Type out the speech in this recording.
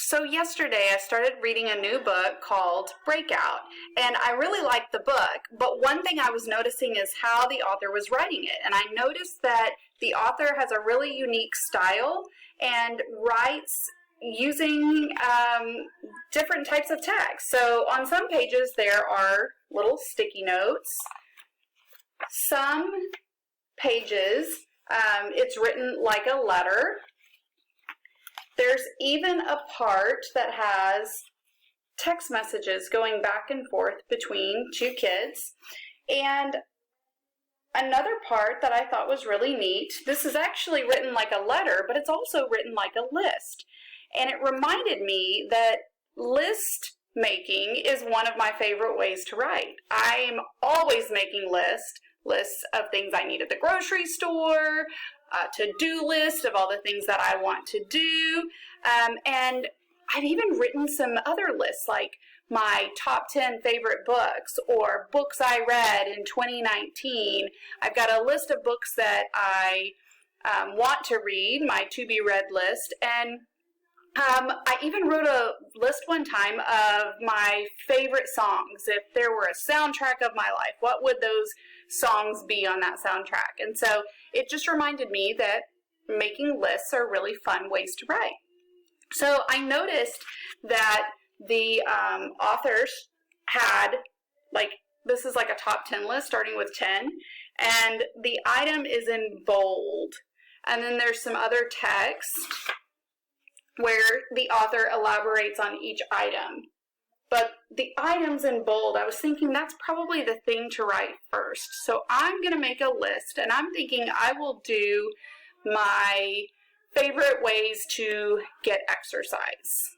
So yesterday I started reading a new book called Breakout, and I really liked the book, but one thing I was noticing is how the author was writing it. And I noticed that the author has a really unique style and writes using different types of text. So on some pages there are little sticky notes. Some pages it's written like a letter. There's even a part that has text messages going back and forth between two kids. And another part that I thought was really neat, this is actually written like a letter, but it's also written like a list. And it reminded me that list making is one of my favorite ways to write. I'm always making lists of things I need at the grocery store, a to-do list of all the things that I want to do, and I've even written some other lists like my top 10 favorite books or books I read in 2019. I've got a list of books that I want to read, my to-be-read list, and I even wrote a list one time of my favorite songs. If there were a soundtrack of my life, what would those songs be on that soundtrack? And so it just reminded me that making lists are really fun ways to write. So I noticed that the authors had, this is like a top 10 list starting with 10, and the item is in bold. And then there's some other text where the author elaborates on each item. But the items in bold, I was thinking that's probably the thing to write first. So I'm going to make a list, and I'm thinking I will do my favorite ways to get exercise.